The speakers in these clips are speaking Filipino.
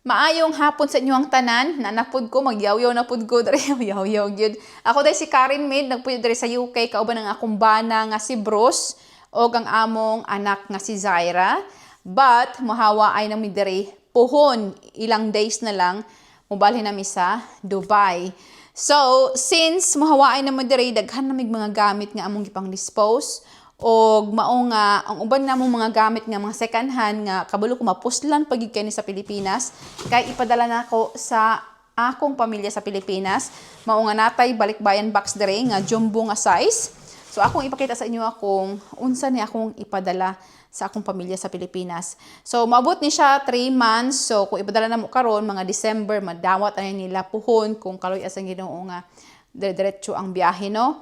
Maayong hapon sa inyong tanan, nanapod ko, magyaw-yaw na pod ko, dari yaw-yaw gyud. Ako dahil si Karen Maid, nagpuyo dari sa UK, kauban ng akong bana nga si Bruce, o ang among anak nga si Zaira. But, mahawa ay nami dari puhon, ilang days na lang, mubalhin nami sa Dubai. So, since mahawa ay nami dari, daghan namig mga gamit nga among gipang dispose, o mao nga ang uban namong mga gamit nga mga second hand nga kabalo ko mapuslan pagid kani sa Pilipinas kay ipadala nako sa akong pamilya sa Pilipinas. Mao nga natay balikbayan box dire nga jumbo nga size. So akong ipakita sa inyo akong unsa ni akong ipadala sa akong pamilya sa Pilipinas. So maabot ni siya 3 months. So kung ipadala namo karon mga December madawat ani nila puhon kung kaloy as ang Ginoo nga diretso ang biyahe no.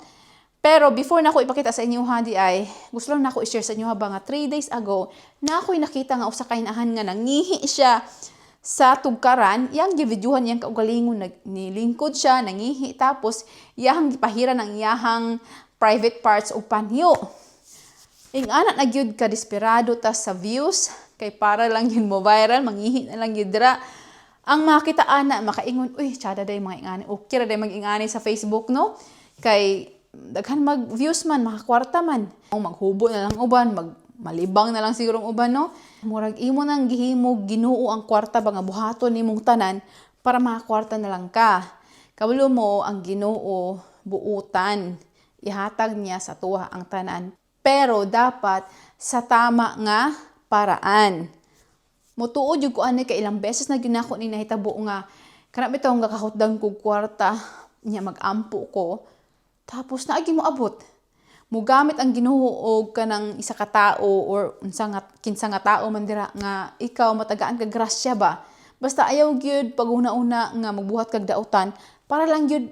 Pero before na ako ipakita sa inyo ha di ay, gusto lang na ako i-share sa inyo ba nga 3 days ago na ako'y nakita nga usa ka inahan nga nangihi siya sa tugkaran, yang givideohan yang kaugalingon nilingkod siya, nangihi tapos iyahang gipahiran ang iyahang private parts o panyo. Ing anak na gyud ka desperado ta sa views kay para lang yun mo viral, mangihi na lang gyud dira. Ang makita ana makaingon, uy, tsada day mga ingani, okay ra day mag-ingani sa Facebook no? Kay daghan mag-views man, makakwarta man. Maghubo na lang uban, malibang na lang siguro uban, no? Murag imo nang gihimo, Ginoo ang kwarta ba nga buhaton nimong tanan para makakwarta na lang ka. Kabalo mo ang Ginoo buutan, ihatag niya sa tuwa ang tanan. Pero dapat sa tama nga paraan. Mutuod yung ko ani kay ilang beses na ginako ni nahitabo nga kana bitaw nga kahutdan kog kwarta niya magampo ko. Tapos naagi mo abot. Mugamit ang Ginoo og kanang isa ka tao or unsa nga kinsa nga tao man dira nga ikaw matagaan kag grasya ba. Basta ayaw gyud pag una-una nga magbuhat kag dautan para lang gyud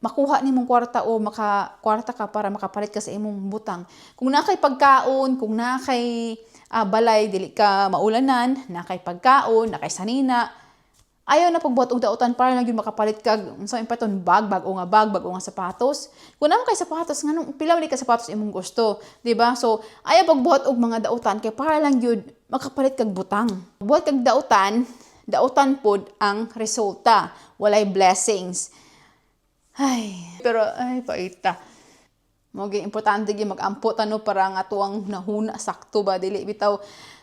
makuha nimong kwarta o makakwarta ka para makapalit ka sa imong butang. Kung nakay pagkaon, kung nakay balay dili ka maulanan, nakay pagkaon, nakay sanina, ayaw na pagbuhat og dautan para lang yun makapalit kag unsa impaton bago nga sapatos. Kung naman kay sapatos nganong pila man ka sapatos imong gusto, di ba? So ayaw pagbuhat og mga dautan kay para lang yun makapalit kag butang. Buhat kag dautan pod ang resulta, walay blessings. Pero paita. Mo gi importante gi mag-ampo tano para nga tuwang nahuna sakto ba dili bitaw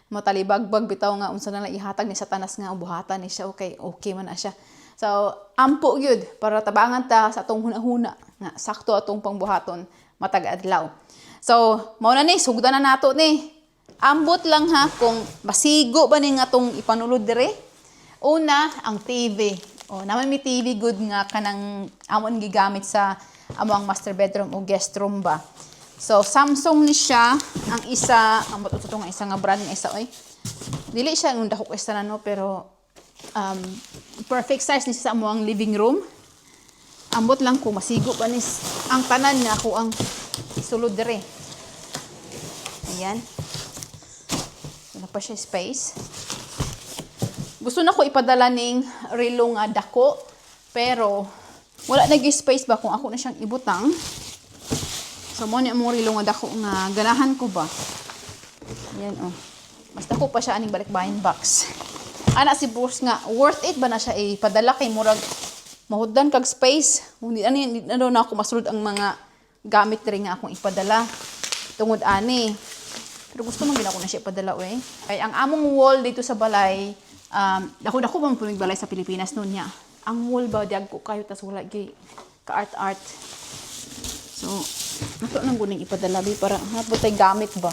matalibagbag bitaw nga unsa na lang ihatag ni Satanas nga buhatan ni siya okay man na siya. So ampo gyud para tabangan ta sa atong hunahuna nga sakto atong pangbuhaton matag adlaw. So mao na ni sugdan na nato ni. Ambot lang ha kung masigo ba ni nga atong ipanulod dire. Una ang TV. Naman mi TV good nga kanang amon gigamit sa among master bedroom o guest room ba. So, Samsung ni siya, ang isa, ang bato ito nga isa nga brand nga isa, dili siya yung dako kwesta na no, pero perfect size ni siya sa among living room. Ambot lang ko, masigo pa ni ang tanan nga ako ang isulod dire. Ayan. Wala pa siya space. Gusto na ko ipadala ning relo nga dako, pero wala nag-space ba kung ako na siyang ibutang. So, mo ni among rilo nga dako nga ganahan ko ba. Ayan, mas dako pa siya aning balikbayan box. Ana si Bruce nga, worth it ba na siya ipadala kay murag mahuddan kag space. Hindi na daw na ako masulod ang mga gamit rin nga akong ipadala. Tungod ani. Pero gusto man gina ko na siya ipadala, Kay ang among wall dito sa balay, dako-dako bang pumigbalay sa Pilipinas noon niya. Ang wall ba, diag ko kayo, tas wala ka-art-art. So, nato nang guning ipadala para naputay gamit ba.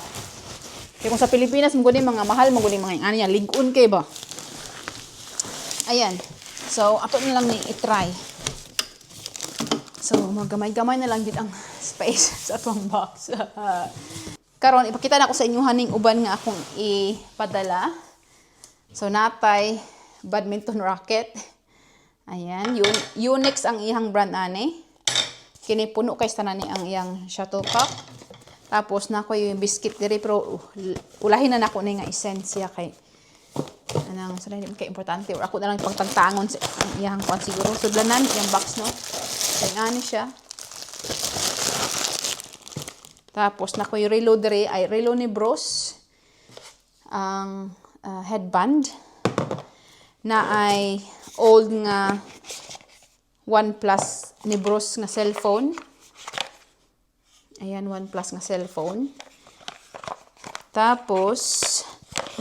Kaya kung sa Pilipinas mo guning mga mahal, mo guning mga ano yan, ligon kay ba. Ayan. So, ato na lang ni i-try. So, magamay-gamay na lang din ang space sa atong box. Karon ipakita na ko sa inyo haning uban nga akong ipadala. So, natay badminton racket. Ayan, Unix ang ihang brand ani. Kini puno kay tanan ni ang iyang shuttlecock. Tapos na ko yung biscuit diri pero ulahin na nako ni nga esensya kay anang sa hindi kay importante or ako na lang pagtagtangon sa iyang kuan siguro sudlanan iyang box no. Kay ani siya. Tapos na ko yung relo diri ay relo ni Bruce ang headband. na ay old nga OnePlus ni Bros nga cellphone. Ayan, OnePlus nga cellphone. Tapos,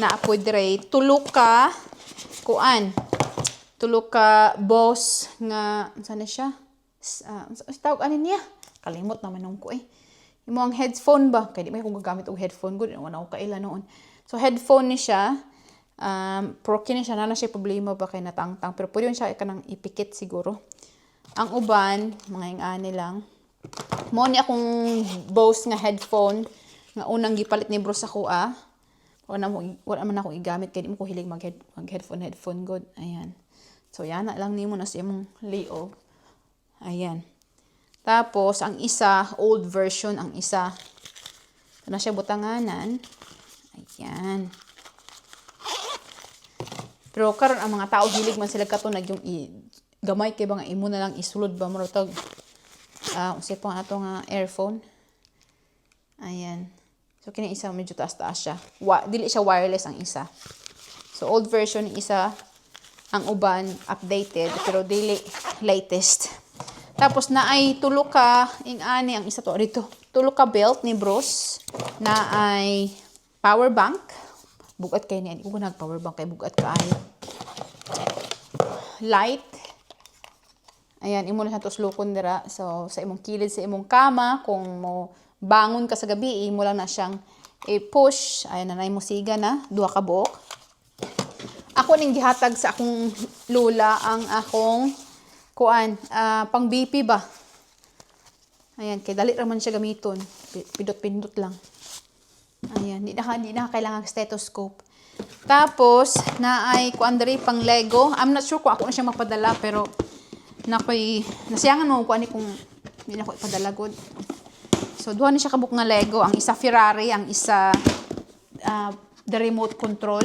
naapod dire tulo ka boss nga saan siya? Tawag ano niya? Kalimot naman nung ko eh. Imo ang headphone ba? Kaya di may kung gagamit og headphone gud wala ko kaila noon. So headphone ni siya. Broken ni siya na siya problema ba kay natangtang pero pwede yun siya kanang ipikit siguro. Ang uban mga ingani lang. Mo ni akong Bose nga headphone nga unang gipalit ni Bros ako wala man ako igamit kay di mo ko hilig mag headphone good. Ayan. So, yan na lang nimo na sa imong layout. Ayan. Tapos, ang isa, old version, ang isa. Ito na siya butanganan. Ayan. Pero karon ang mga tao hilig man sila katunag yung gamay kay ba nga imo na lang isulod ba mo tag unsay pa ato nga earphone. Ayan. So, kini isa medyo taas-taas siya. Dili siya wireless ang isa. So, old version isa. Ang uban, updated. Pero dili latest. Tapos, na ay tulo ka, ang isa to rito. Tulo ka belt ni Bros. Na ay power bank. Bugat kayo niya. Hindi ko nag-power bank kay bugat kaayo. Light. Ayan, imo na siya to slukon dira. So, sa imong kilid, sa imong kama, kung mo bangon ka sa gabi, imo lang na siyang i-push. Ayan, nanay mo siga na. 2 ka buok. Ako ning gihatag sa akong lula ang akong pang BP ba. Ayan, kay dali raman siya gamiton. Pindot-pindot lang. Ayan, di na kailangan stethoscope. Tapos, naay diri pang Lego. I'm not sure kung ako na siya mapadala, pero nasiyangan mo ani kung hindi na ko ipadala good. So, duha ni siya kabuk nga Lego. Ang isa Ferrari, ang isa the remote control.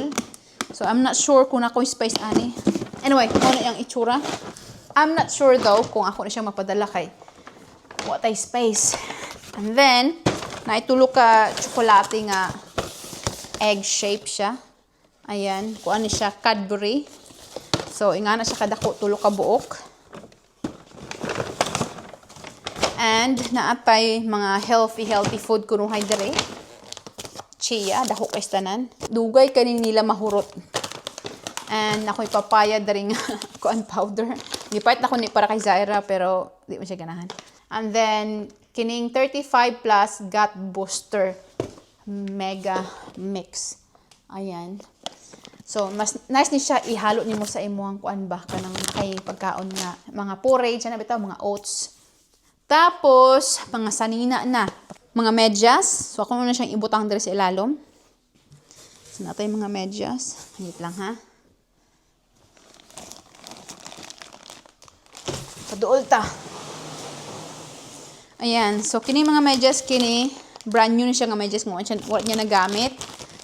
So, I'm not sure kung ako yung space ani. Anyway, ano yung itsura. I'm not sure though kung ako na siya mapadala kay what ay space. And then, naitulo ka tsokolate nga egg shape siya. Ayan, kung ano siya, Cadbury. So, ingana siya kadako, tulo ka buok. And, naatay mga healthy food kunuhay dire. Chia, dako kay tanan. Dugay kaning nila mahurot. And ako'y papaya daring kuan powder. Gipait na ko ni para kay Zaira pero di mo siya ganahan. And then kining 35 plus gut booster mega mix. Ayan. So mas nice ni siya ihalo nimo sa imuhang kuan ba kanang kay pagkaon nga mga porridge na bitaw mga oats. Tapos mga sanina na mga medyas. So, ako muna siyang ibutang dito sa ilalom. So, natin yung mga medyas. Hangit lang, ha? Paduol ta. Ayan. So, kini mga medyas, brand new na siya nga medyas. Wala niya nagamit.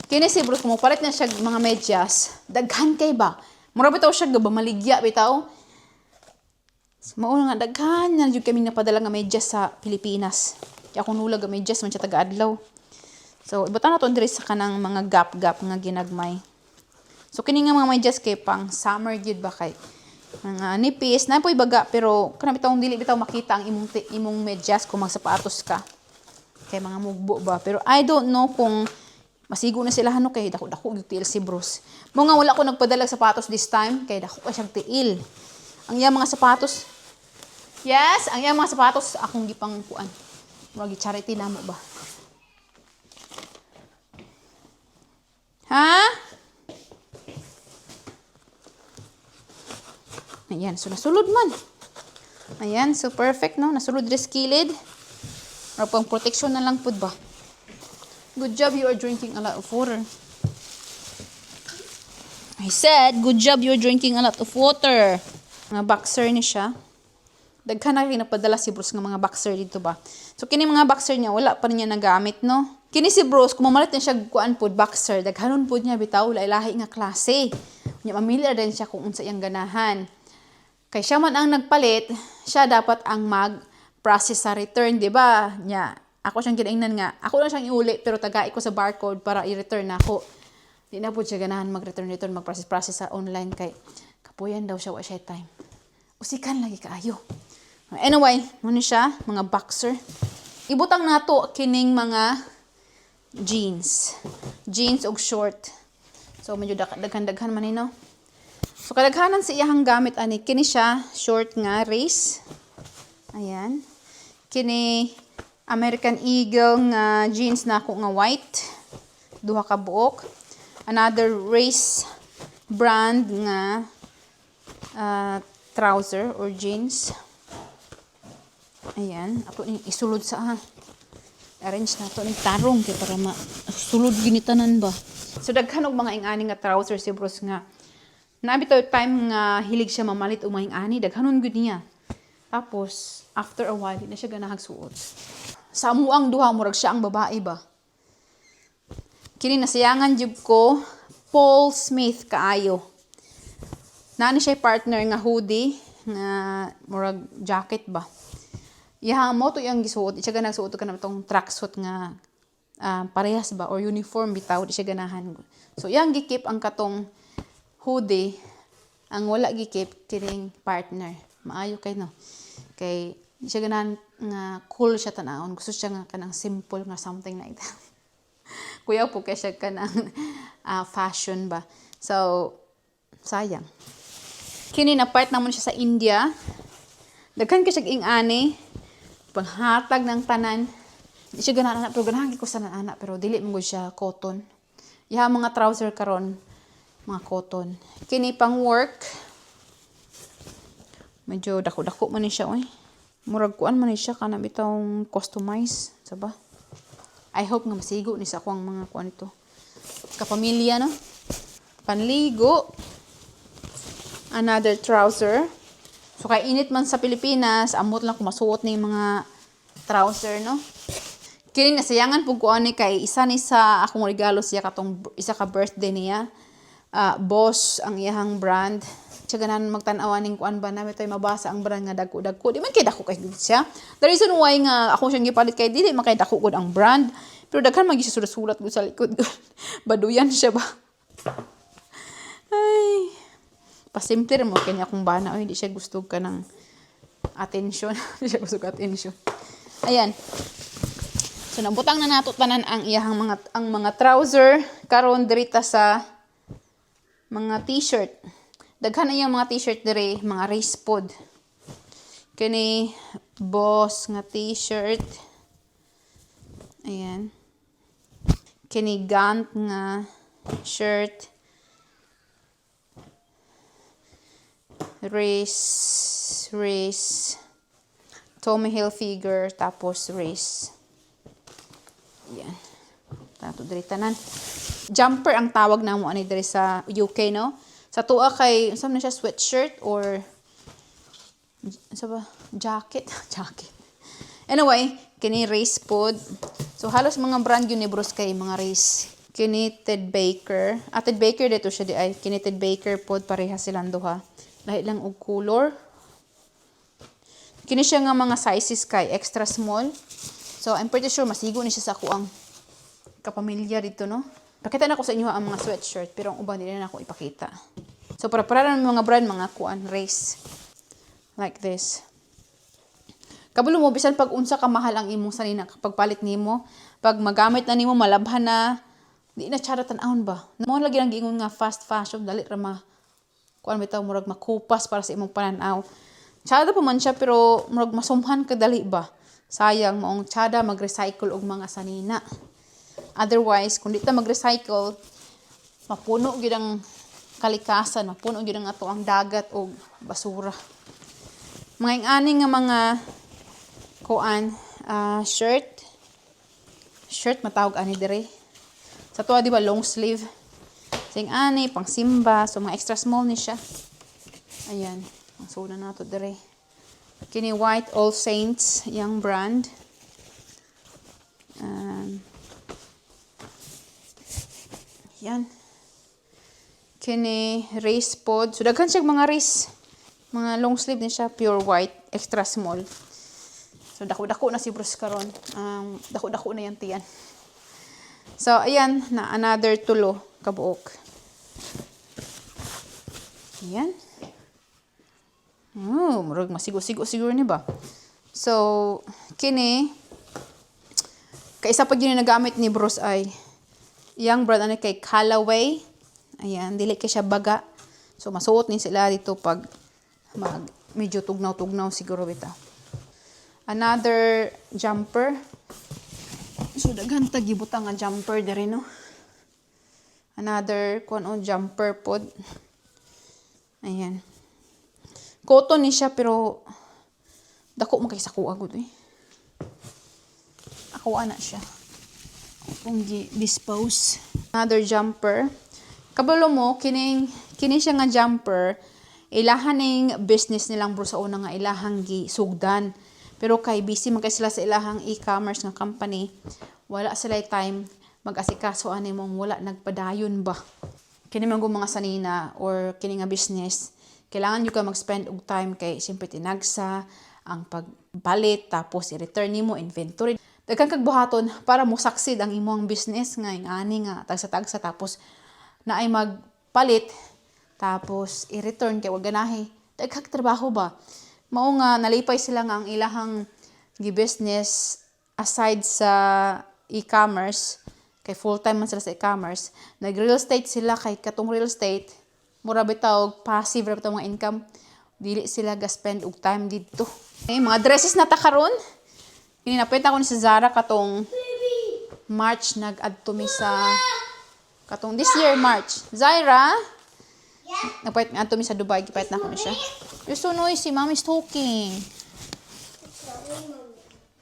Kini si Bruce, kumupalit na siya mga medyas. Daghan kay ba? Mura bitaw siya, maligya bitaw. Mauna nga, daghan na yung kami napadala nga medyas sa Pilipinas. Kaya akong nulag ang medyas man siya taga-adlaw. So, ibutan na ito diri sa kanang mga gap-gap nga ginagmay. So, kini nga mga medyas kay pang summer gyud ba kay mga nipis. Na po ibaga, pero kanang bitawong dili bitaw makita ang imong medyas kung magsapatos ka. Kay mga mugbo ba. Pero I don't know kung masigo na sila hano kay dako-dako yung tiil si Bruce. Mo nga wala ko nagpadala sapatos this time kay dako ka siyang tiil. Ang iya mga sapatos. Yes, ang iya mga sapatos akong gipang kuan. Murag charity na mo ba? Ha? Ayan, so nasulod man. Ayan, so perfect no. Nasulod res kilid. Or pang protection na lang pud ba? Good job, you are drinking a lot of water. I said, good job, you are drinking a lot of water. Mga boxer ni siya. Daghan na rin napadala si Bruce ng mga boxer dito ba. So, kini mga boxer niya, wala pa rin niya nagamit, no? Kini si Bruce, kung mamalit na siya kuan po, boxer, daghanon po niya, bitaw, lahi nga klase. Niya, mamili rin siya kung unsa iyang ganahan. Kay siya man ang nagpalit, siya dapat ang mag-process sa return, di ba? Niya, ako siyang ginaingnan nga. Ako lang siyang iuli, pero tagai ko sa barcode para i-return ako. Di na po siya ganahan mag-return, mag-process sa online kay Puyan daw siya, wa siya time. Usikan lagi kaayo. Anyway, muna siya, mga boxer. Ibutang nato kining mga jeans. Jeans og short. So, medyo daghan-daghan man no. So, kadaghanan sa iyahang gamit, ani, kini siya, short nga, race. Ayan. Kini, American Eagle nga jeans na ako nga white. Duha ka buok. Another race brand nga trouser or jeans. Ayan. Ato isulod sa arrange na ito ng tarong kaya para sulod ginitanan ba. So, daghan og mga ingani nga trouser si Bros nga. Nabitaw time nga hilig siya mamalit o mga ingani, daghanon gud niya. Tapos, after a while, di na siya ganahag suot. Sa amuang duha, murag siya ang babae ba. Kini nasayangan jud ko, Paul Smith kaayo. Nani siya partner nga hoodie, nga murag jacket ba. Yaha mo to yung gisuot, di siya ganahag suot ka na itong tracksuit nga parehas ba or uniform bitaw, di siya ganahan. So, yang gikip ang katong hoodie, ang wala gikip kining partner. Maayo kay no. Kay di siya ganahan nga cool siya tanawon. Gusto siya nga kanang simple nga something like that. Kuya po kay siya kanang fashion ba. So sayang. Kini na part namon siya sa India. Daghan kay siya ingani. Panghatag ng tanan. Di siya ganahan pero ganahan ko sa anak pero dili mo siya cotton. Yaha mga trouser karon mga cotton. Kini pang work. Medyo dako-dako man ni siya, oy. Murag kuan man ni siya kana bitong customize, saba. I hope nga masigo ni sa kuang mga kuan ito. Kapamilya no. Panligo. Another trouser. So kay init man sa Pilipinas, amot lang kumasuot ni mga trouser no. Kini nasayangan pug kuan ni kay isa ni sa akong regalo siya katong isa ka birthday niya. Boss ang iyahang brand. Siya ganan magtan-awan ning kuan ba namin tayo mabasa ang brand nga dagko-dagko. Di man kay dako kay siya. The reason why nga ako siyang gipalit kay dili man kay dako gud ang brand. Pero daghan man gyud sulat-sulat gud sa likod. Baduyan siya ba. Ay. Pasimple mo kanya akong bana oy di siya gusto ka ng attention. Di siya gusto ka attention. Ayan. So nabutang na nato tanan ang iyahang mga trouser karon dirita sa mga t-shirt. Daghan na yung mga t-shirt dire, mga race pod. Kani boss nga t-shirt. Ayan. Kani Gant nga shirt. Race. Tommy Hilfiger tapos race. Ayan. Tato dire tanan. Jumper ang tawag na mo ani dire sa UK no. Sa tuwa kay unsa man siya sweatshirt or sa ba jacket. Anyway, kini race pod. So halos mga brand yun ni Bros kay mga race. Kini Ted Baker. Ted Baker dito siya di ay kini Ted Baker pod pareha silang duha. Lahi lang og color. Kini siya nga mga sizes kay extra small. So I'm pretty sure masigo ni siya sa kuang kapamilya dito no. Pakita na ko sa inyo ang mga sweatshirt, pero ang uban, hindi na ako ipakita. So, para ng mga brand, mga kuan, race. Like this. Kabulo mo, bisan pag unsa ka mahal ang imong sanina, kapag palit nimo, pag magamit na nimo, malabhan na, di na tsara tan-aon ba? Mo lagi lang giingon nga fast fashion, dali ra kuan bitaw, murag makupas para sa imong pananaw. Tsada pa man siya, pero murag masumhan ka dali ba? Sayang, maong tsada mag-recycle og mga sanina. Otherwise, kung di ta mag-recycle, mapuno gyud ang kalikasan, mapuno gyud ang ato ang dagat o basura. Mga ingani nga mga kuan, shirt matawag ani dire. Sa tuwa di ba long sleeve. Sing ani pang simba, so mga extra small ni siya. Ayan, ang suna nato dire. Kini White All Saints, yung brand. Yan. Kini race pod. So daghan siya mga race. Mga long sleeve din siya, pure white, extra small. So dako-dako na si Bruce karon. Dako-dako na yan tiyan. So ayan na another tulo kabuok. Ayan. Oh, murag masigo-sigo siguro ni ba? So, kini kaisa pag yun nagamit ni Bruce ay iyang brand ano kay Callaway. Ayan, dili kay siya baga. So, masuot ni sila dito pag medyo tugnaw-tugnaw siguro bitaw. Another jumper. So, daghan ta gibutang nga jumper diri no. Another jumper pod. Ayan. Cotton ni siya pero dako mo kay sa kuha gud eh. Ako ana siya. Kung dispose. Another jumper. Kabalo mo kini siya nga jumper ilahan ning business nilang bro sa una nga ilahang gisugdan. Pero kay busy man kay sila sa ilahang e-commerce nga company, wala sila time mag-asikaso ani mong wala nagpadayon ba. Kini man mga sanina or kini nga business, kailangan yung ka mag-spend og time kay siyempre tinagsa ang pagbalit tapos i-return nimo inventory. Daghan kag buhaton para mo succeed ang imong business nga ani nga tagsa-tagsa tapos naay magpalit tapos i-return kay wag ganahi. Daghang trabaho ba. Mao nga nalipay sila nga ang ilahang gi-business aside sa e-commerce kay full-time man sila sa e-commerce. Nag-real estate sila kay katong real estate mura bitaw passive ra bitaw mga income. Dili sila ga-spend og time dito. Okay, mga dresses na ta karon. Kini napita ko ni sa Zara katong March nag-adto mi sa katong this year March. Zaira, nagpait nga mi sa Dubai, gipait na ko ni siya. You're so noisy, mommy's talking.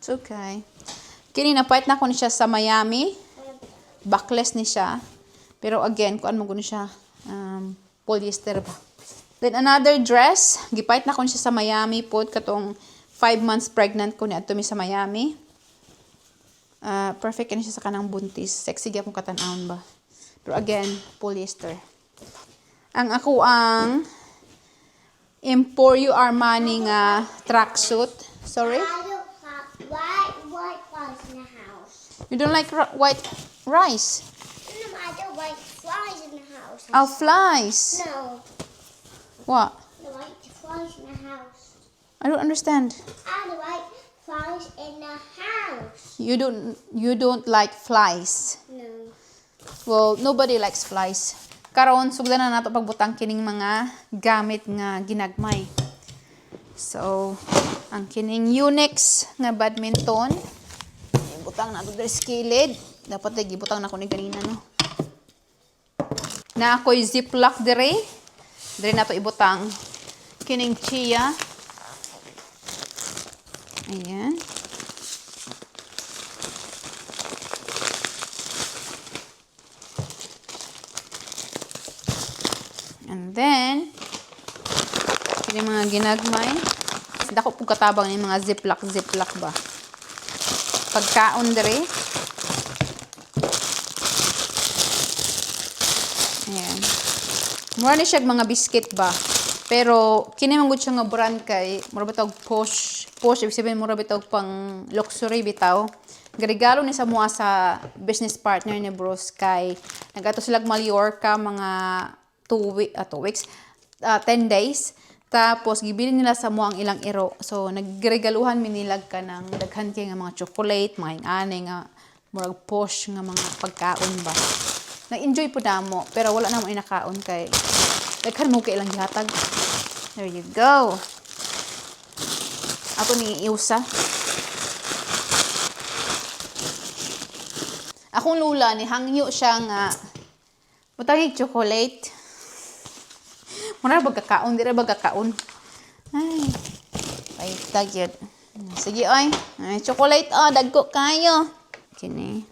It's okay. Kini napait na ko ni siya sa Miami. Backless ni siya. Pero again, kuan mo guni siya polyester ba. Then another dress, gipait na ko ni siya sa Miami pod katong 5 months pregnant ko ni adto mi sa Miami. Perfect kani siya sa kanang buntis. Sexy gyud akong katan-awon ba. Pero again, polyester. Ang ako ang Emporio Armani nga tracksuit. Sorry? I don't have white rice in the house. You don't like white rice? No, I don't like flies in the house. Oh, flies. No, What? I don't like flies in the house. I don't understand. I don't like flies in the house. You don't like flies. No. Well, nobody likes flies. Karon sugdan na nato pagbutang kining mga gamit nga ginagmay. So, ang kining Unix nga badminton, ibutang nato diri sa kilid. Dapat ay gibutang na ko ni ganina no. Na ako'y ziplock diri. Diri nato ibutang kining chia. Ayan. And then, yung mga ginagmay, dako po katabang ng mga ziplock ba. Pagkaon diri. Ayan. Mura ni siya mga biscuit ba. Pero, kini man gud siya nga brand kay, mura bitaw Posh, ibig sabihin mura bitaw pang luxury bitaw. Regalo ni sa mua sa business partner ni Bruce kay, nagato sila Mallorca mga 2 weeks, 10 days. Tapos, gibili nila sa mo ang ilang iro. So, nagregaluhan minilag ka ng daghan kay nga mga chocolate, mga ingane nga, murag Posh nga mga pagkaon ba. Nag-enjoy po na mo, pero wala na mo inakaon kay, daghan mo kay ilang gihatag. There you go. Ato ni iusa. Akong lula ni hangyo siya nga butang chocolate. Muna ba kakaon? Di ba kakaon? Ay. Paitag yun. Sige, oy. Ay, chocolate, oh. Dagko kayo. Kini.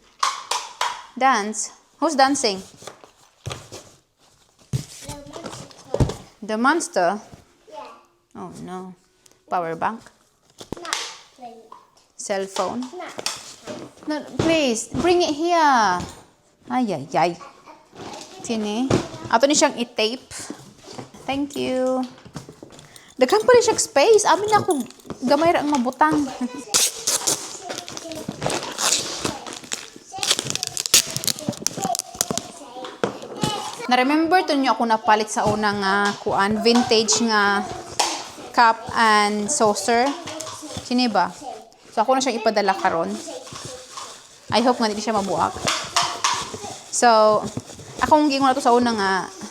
Dance. Who's dancing? The monster? Yeah. Oh, no. Power bank? Not playing. Cell phone? Not. No, please, bring it here. Ay, ay, ay. Kini. Ato ni siyang i-tape. Thank you. Daghan pa rin siyang space. Amin na ako gamay ra ang mabutang. Na-remember to nyo ako napalit sa unang kuan, vintage nga cup and saucer. Sini ba? So, ako na siyang ipadala karon. I hope nga hindi siya mabuak. So, akong gingon na to sa unang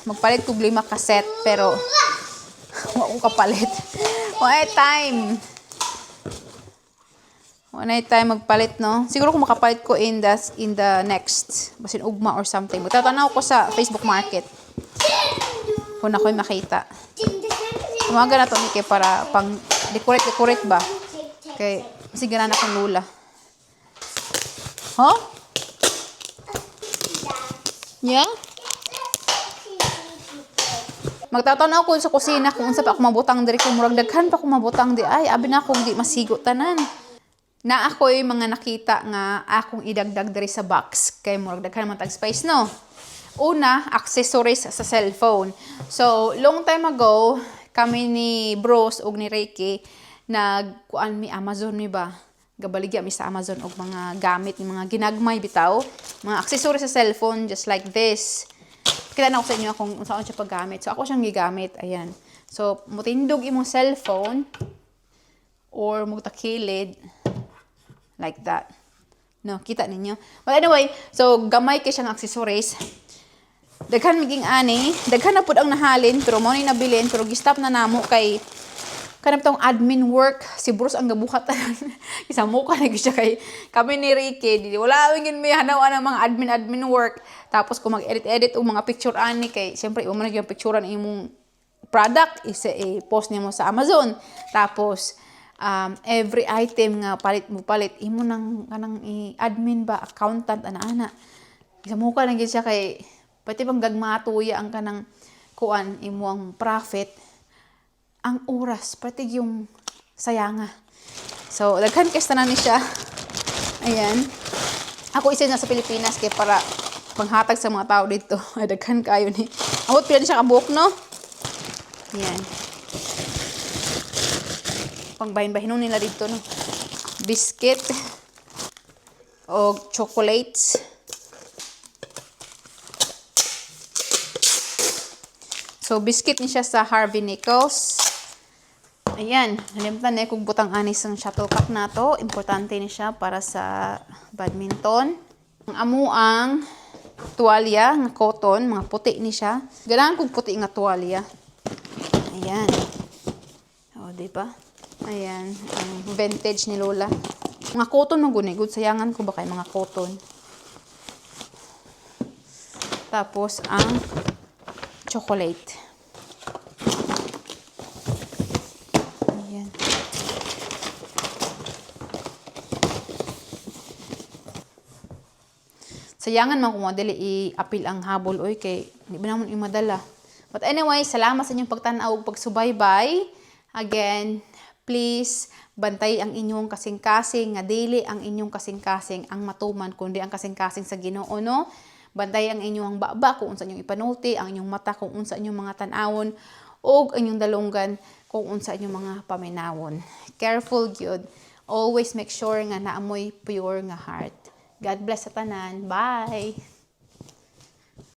magpalit ko 5 cassette, pero wala ko kapalit. Wala time. Wala time magpalit, no? Siguro kung makapalit ko in the next, basin ugma or something. Magtatanaw ko sa Facebook Market. Kung ako'y makita. Umaga na to, Mike, para pang decorate ba? Okay. Sige na akong lula. Huh? Yeah? Magtatanaw ko sa kusina kung unsa pa ako mabutang diri, kung murag daghan pa ako mabutang di ay abi na akong di masigo tanan. Na ako'y mga nakita nga akong idagdag diri sa box kay murag daghan man tag space, no. Una, accessories sa cellphone. So, long time ago, kami ni Bros ug ni Reiki nagkuan mi Amazon mi ba. Gabaligya mi sa Amazon og mga gamit ni mga ginagmay bitaw, mga accessories sa cellphone just like this. Kita na ko sa inyo kung saan siya paggamit. So, ako siyang gigamit. Ayan. So, mutindog imong cellphone or mugtakilid like that. No, kita ninyo. Well, anyway, so, gamay kay siyang accessories. Daghan miging ani. Daghan na pud ang nahalin, pero mo ni nabilin, pero gistop na namo kay kanang tong admin work, si Bruce ang gabuhat isa mo ka lagi siya kay kami ni Ricky, wala wingin may hanawan ng mga admin work. Tapos kung mag-edit og mga picture ani kay syempre imo na yung picturean imong product i-post niyo sa Amazon. Tapos every item nga palit imo nang kanang admin ba, accountant ana. Isa mo ka lagi siya kay pati bang gagmatuya ang kanang kuan imo ang profit. Ang oras, pati yung sayanga. So, daghan kesta na ni siya. Ayan. Ako isa na sa Pilipinas kay para panghatag sa mga tao dito. Ay, daghan kayo ni. Amot pila siya kabuok, no? Ayan. Pangbahin-bahinon nila dito, no? Biscuit. O chocolates. So, biscuit ni siya sa Harvey Nichols. Ayan, nalimtan na kung butang anis ang shuttlecock na to. Importante ni siya para sa badminton. Ang amuang tuwalya, nga cotton, mga puti ni siya. Ganahan kong puti nga tuwalya. Ayan. O, diba? Ayan, ang vintage ni Lola. Mga cotton magunigod. Sayangan ko ba kay mga cotton. Tapos, ang chocolate. Ayan. Sayangan man kung madali i-apil ang habol oy kay hindi ba naman imadala. But anyway, salamat sa inyong pagtanaw ug pagsubaybay. Again, please bantay ang inyong kasing-kasing nga dili ang inyong kasing-kasing ang matuman kundi ang kasing-kasing sa Ginoo, no? Bantay ang inyong baba kung unsa inyong ipanuti, ang inyong mata kung unsa inyong mga tan-awon, ug inyong dalunggan kung unsa inyong mga paminawon. Careful gyud. Always make sure nga naamoy pure nga heart. God bless sa tanan. Bye!